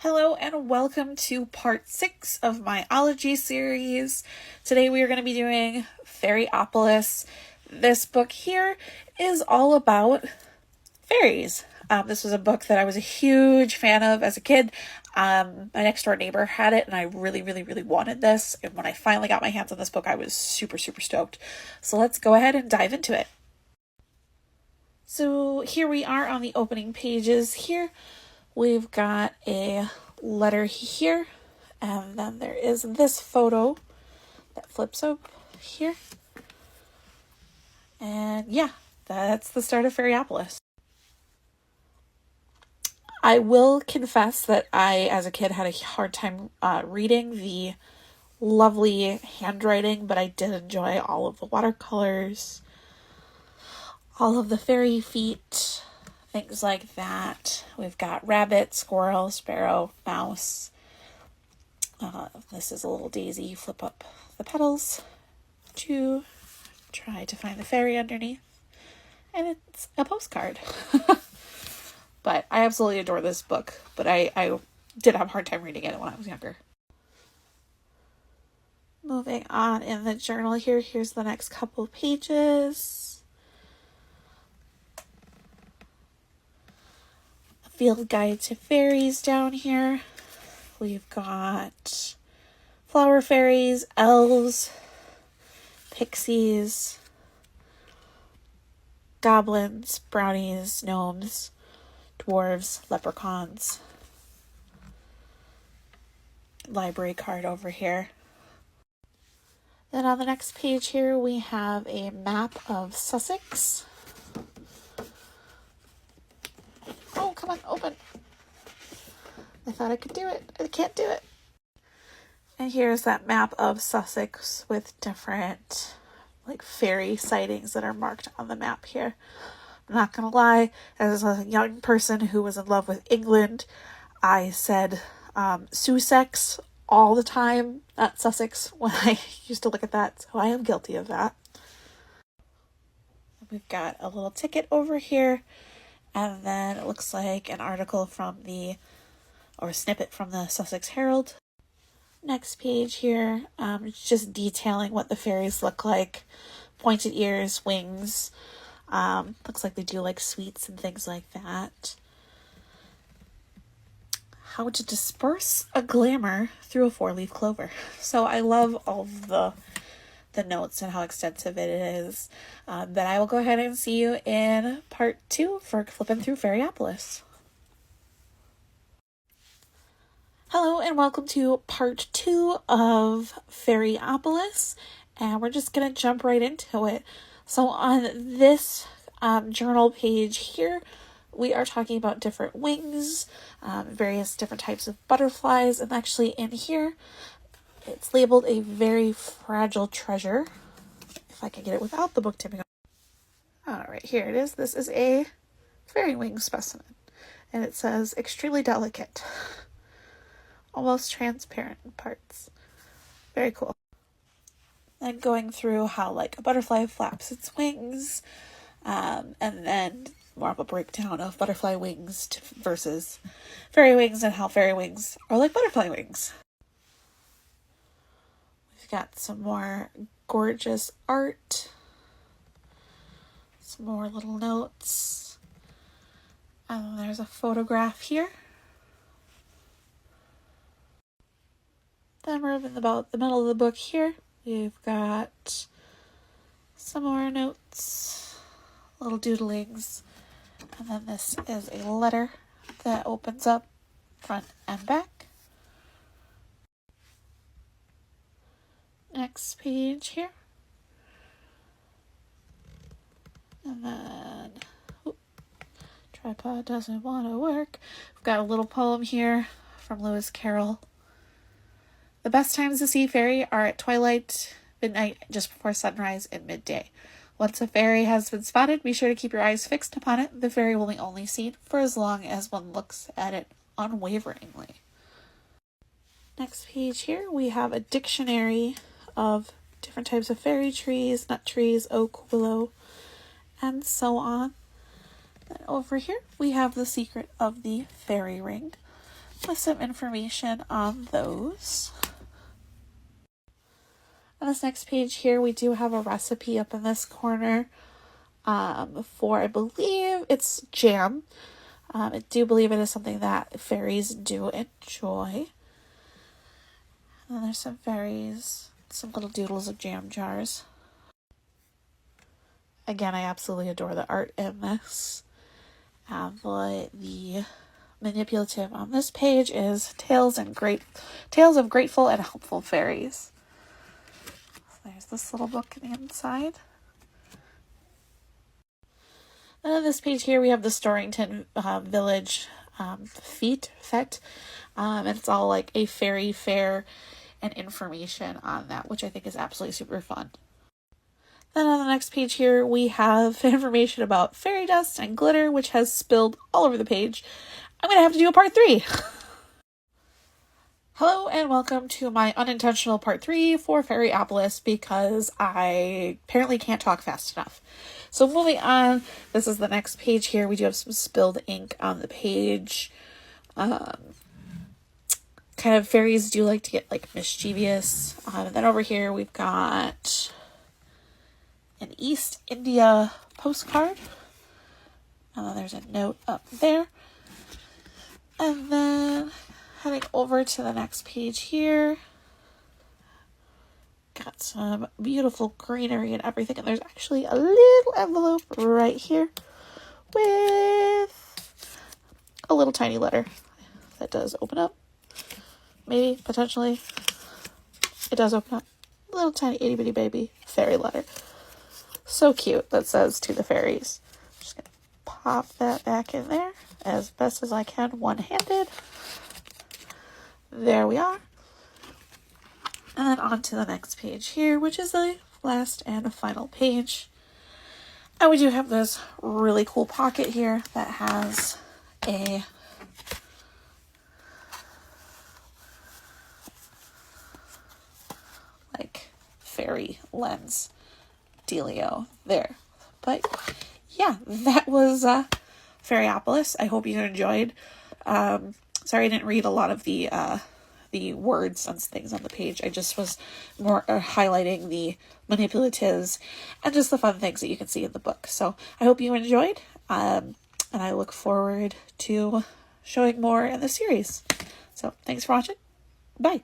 Hello and welcome to part 6 of my ology series. Today we are going to be doing Fairyopolis. This book here is all about fairies. This was a book that I was a huge fan of as a kid. My next door neighbor had it and I really wanted this. And when I finally got my hands on this book, I was super stoked. So let's go ahead and dive into it. So here we are on the opening pages here. We've got a letter here, and then there is this photo that flips up here. And yeah, that's the start of Fairyopolis. I will confess that I, as a kid, had a hard time reading the lovely handwriting, but I did enjoy all of the watercolors, all of the fairy feet, things like that. We've got rabbit, squirrel, sparrow, mouse. This is a little daisy. You flip up the petals to try to find the fairy underneath. And it's a postcard. But I absolutely adore this book. But I did have a hard time reading it when I was younger. Moving on in the journal here. Here's the next couple pages. Field guide to fairies down here. We've got flower fairies, elves, pixies, goblins, brownies, gnomes, dwarves, leprechauns. Library card over here. Then on the next page here we have a map of Sussex. Oh, come on, open. I thought I could do it. I can't do it. And here's that map of Sussex with different fairy sightings that are marked on the map here. I'm not going to lie, as a young person who was in love with England, I said Sussex all the time, not Sussex, when I used to look at that. So I am guilty of that. We've got a little ticket over here. And then it looks like an article from or a snippet from the Sussex Herald. Next page here, it's just detailing what the fairies look like. Pointed ears, wings. Looks like they do sweets and things like that. How to disperse a glamour through a 4-leaf clover. So I love all of the notes and how extensive it is. But I will go ahead and see you in part 2 for flipping through Fairyopolis. Hello and welcome to part 2 of Fairyopolis, and we're just going to jump right into it. So on this journal page here, we are talking about different wings, various different types of butterflies, and actually in here, it's labeled a very fragile treasure. If I can get it without the book tipping over. Alright, here it is. This is a fairy wing specimen. And it says, extremely delicate. Almost transparent in parts. Very cool. And going through how a butterfly flaps its wings. And then more of a breakdown of butterfly wings versus fairy wings and how fairy wings are like butterfly wings. Got some more gorgeous art, some more little notes, and there's a photograph here. Then we're in about the middle of the book here. We've got some more notes, little doodlings, and then this is a letter that opens up front and back. Next page here. And then, tripod doesn't want to work. We've got a little poem here from Lewis Carroll. The best times to see fairy are at twilight, midnight, just before sunrise, and midday. Once a fairy has been spotted, be sure to keep your eyes fixed upon it. The fairy will be only seen for as long as one looks at it unwaveringly. Next page here, we have a dictionary of different types of fairy trees, nut trees, oak, willow, and so on. And over here we have the secret of the fairy ring. with some information on those. On this next page here, we do have a recipe up in this corner for, I believe it's jam. I do believe it is something that fairies do enjoy. And then there's some fairies, some little doodles of jam jars. Again, I absolutely adore the art in this. But the manipulative on this page is tales of grateful and helpful fairies. So there's this little book in the inside. And on this page here, we have the Storrington Village fete. And it's all like a fairy fair and information on that, which I think is absolutely super fun. Then on the next page here, we have information about fairy dust and glitter, which has spilled all over the page. I'm going to have to do a part 3. Hello and welcome to my unintentional part 3 for Fairyopolis because I apparently can't talk fast enough. So moving on, this is the next page here. We do have some spilled ink on the page. Kind of fairies do like to get like mischievous. And then over here we've got an East India postcard. And then there's a note up there. And then heading over to the next page here. Got some beautiful greenery and everything. And there's actually a little envelope right here with a little tiny letter that does open up. Maybe, potentially. It does open up. A little tiny itty bitty baby fairy letter. So cute. That says to the fairies. Just gonna pop that back in there as best as I can, one-handed. There we are. And then on to the next page here, which is the last and final page. And we do have this really cool pocket here that has a fairy lens dealio there. But yeah, that was Fairyopolis. I hope you enjoyed. Sorry I didn't read a lot of the words and things on the page. I just was more highlighting the manipulatives and just the fun things that you can see in the book. So I hope you enjoyed, and I look forward to showing more in the series. So thanks for watching. Bye.